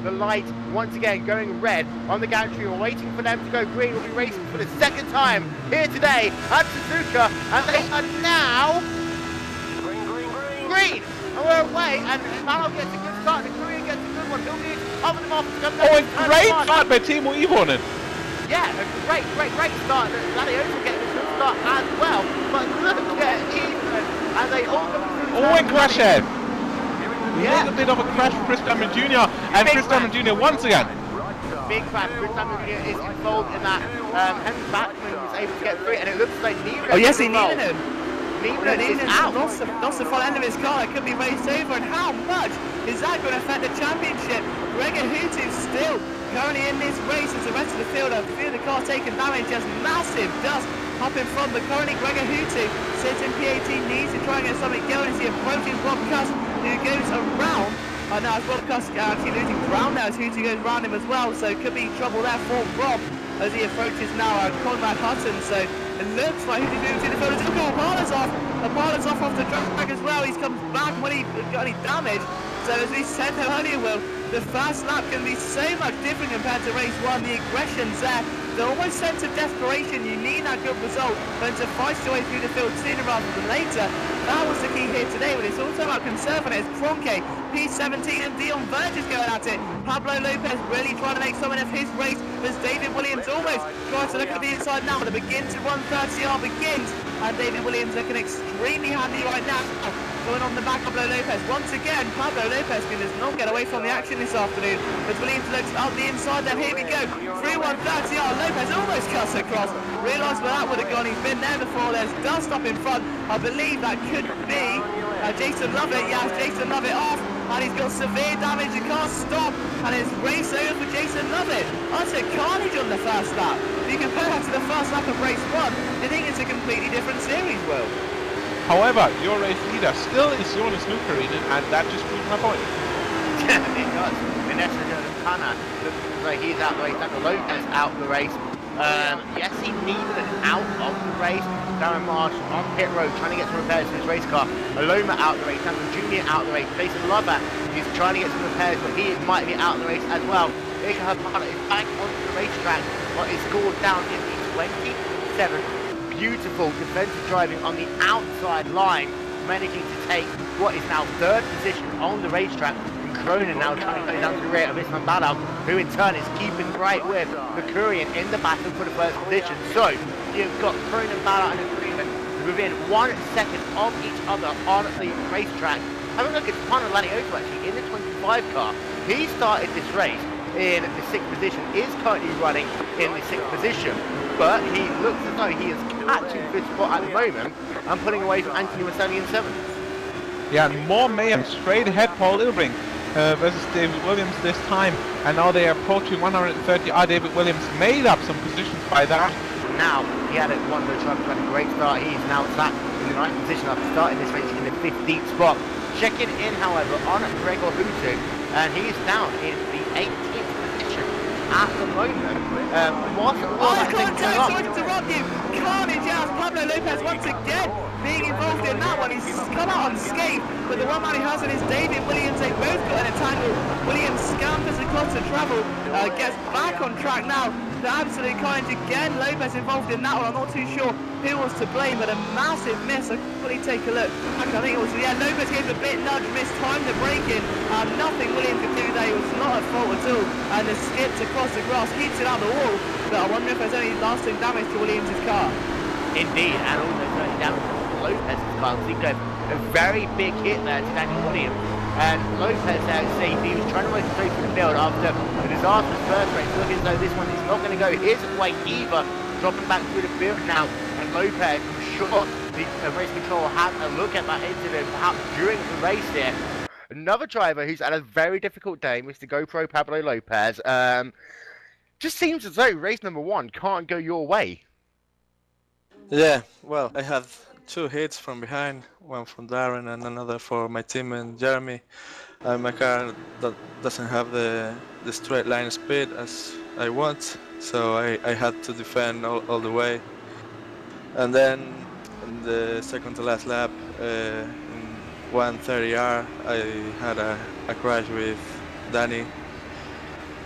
the light once again going red on the gantry. We're waiting for them to go green. We'll be racing for the second time here today at Suzuka, and they are now green. And we're away, and Malo gets a good start. The Korean gets a good one. He'll need to cover them off to come down. Oh, a great start by Timo Ivonen. Yeah, a great start. Glacier's getting a good start as well. But look at Ivonen as they all come through. Oh, and crash head. Yeah. A little bit of a crash for Chris Diamond Jr. And Chris Diamond Jr. once again. Big crash. Chris Diamond Jr. is involved in that. Henry Backman was able to get through it, and it looks like Nieblen. Oh yes, he needed him. Nieblen is out. Lost the front end of his car. It could be raced over, and how much is that going to affect the championship? Gregor Heat2 still currently in this race as the rest of the field. A few of the cars taking damage, just massive dust up in front, but currently Gregor Heat2 sits in P18, needs to try and get something going as he approaches Rob Cuss, who goes around. Now as Rob Cuss actually losing ground now as Heat2 goes around him as well, so it could be trouble there for Rob as he approaches now Conrad Hutton. So it looks like Heat2 moves in the field. Look at Apollo's off. Apollo's off the track as well. He comes back when he got any damage. So as we said earlier, Will, the first lap can be so much different compared to race one. The aggression's there, the almost sense of desperation. You need that good result, but to fight your way through the field sooner rather than later. That was the key here today, but it's also about conserving it. It's Cronke, P17, and Dion Verge is going at it. Pablo Lopez really trying to make something of his race as David Williams almost tries to look at the inside now, but the begin to run 30R begins, and David Williams looking extremely handy right now. Going on the back of Pablo Lopez. Once again, Pablo Lopez can just not get away from the action this afternoon. As Williams looks up the inside there. Here we go. 3-1-30R. Lopez almost cuts across. Realised where that would have gone. He's been there before. There's dust up in front. I believe that could be Jason Lovett. Yeah, Jason Lovett off. And he's got severe damage. The car stopped. And it's race over for Jason Lovett. Utter carnage on the first lap. If you compare that to the first lap of race one, I think it's a completely different series, Will. However, your race leader still is Jonas Nukarinen, and that just proves my point. Yeah, it does. Vanessa Jonatana looks as though he's out the race. Daniel Lopez out the race. Yes, he needed an out of the race. Darren Marsh on pit road trying to get some repairs to his race car. Aloma out the race. Daniel Jr. out the race. Jason Lover is trying to get some repairs, but he might be out of the race as well. Ika Hapana is back onto the racetrack, but is scored down in the 27th. Beautiful defensive driving on the outside line, managing to take what is now third position on the racetrack. And Cronin now trying to go down to the rear of Isman Balal, who in turn is keeping right with the Korean in the battle for the first position. So you've got Cronin, Balal and Korean within 1 second of each other on the racetrack. Have a look at Pano Lanioto actually in the 25 car. He started this race in the 6th position, is currently running in the 6th position, but he looks as though he is catching 5th spot at the moment and pulling away from Anthony Massani in 7th. Yeah, and more mayhem straight ahead. Paul Ilbrink versus David Williams this time, and now they are approaching 130. David Williams made up some positions by that. Now he had one of the trucks had a great start. He's now sat in the 9th position after starting this race in the 15th spot. Checking in, however, on Gregor Heat2, and he's down in the 18th position at the moment. I can't interrupt you. Carnage out. Pablo Lopez once again being involved in that one. He's come out unscathed, but the one man he has in is David Williams. They both got an entangle. Williams scampers across the travel, gets back on track now. The absolute carnage again. Lopez involved in that one. I'm not too sure who was to blame, but a massive miss. I could quickly take a look. I think it was, yeah, Lopez gave a bit nudge, missed time to break in. Nothing Williams could do there. It was not at fault at all. And the skips across the grass keeps it out the wall. But I wonder if there's any lasting damage to Williams' car. Indeed, and also any damage to Lopez's car. So he got a very big hit there to Daniel Williams. And Lopez there, see, he was trying to work straight through the field after a disastrous first race. Looking as though this one is not going to go his way either. Dropping back through the field now. And Lopez, I'm sure the race control had a look at that incident, perhaps during the race here. Another driver who's had a very difficult day, Mr. GoPro Pablo Lopez. Just seems as though race number 1 can't go your way. Yeah, well, I had 2 hits from behind, one from Darren and another for my teammate Jeremy. My car doesn't have the straight line speed as I want, so I had to defend all the way. And then in the second to last lap, in 130R, I had a crash with Danny.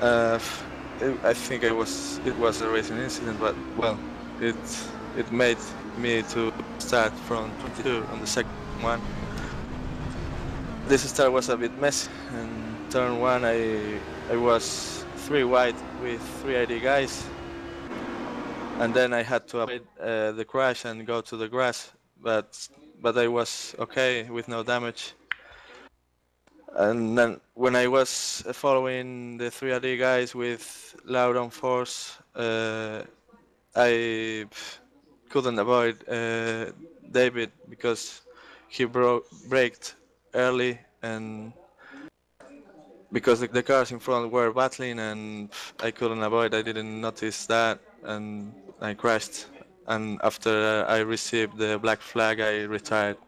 I think it was a racing incident, but well, it made me to start from 22 on the second one. This start was a bit messy, and turn one I was 3 wide with 3 ID guys, and then I had to avoid the crash and go to the grass, but I was okay with no damage. And then when I was following the 3 ID guys with loud on force, I couldn't avoid David because he braked early, and because the cars in front were battling, and I couldn't avoid. I didn't notice that, and I crashed. And after I received the black flag, I retired.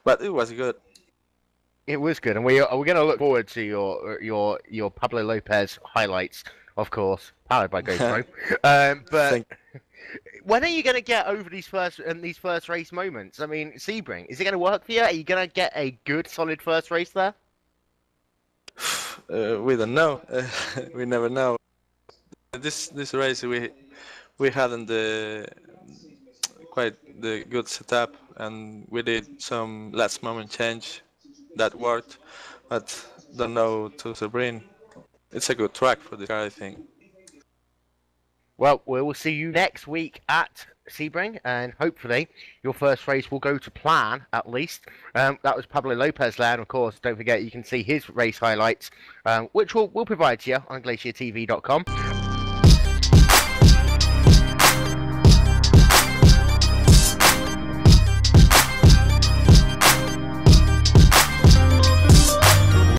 But it was good. It was good, and we're going to look forward to your Pablo Lopez highlights, of course, powered by GoPro. But when are you going to get over these first race moments? I mean, Sebring, is it going to work for you? Are you going to get a good, solid first race there? We don't know. We never know. This race we hadn't quite the good setup, and we did some last moment change that worked, but don't know to Sebring. It's a good track for the car, I think. Well, we will see you next week at Sebring, and hopefully your first race will go to plan, at least. That was Pablo Lopez there, and of course, don't forget you can see his race highlights, which we'll provide to you on GlacierTV.com.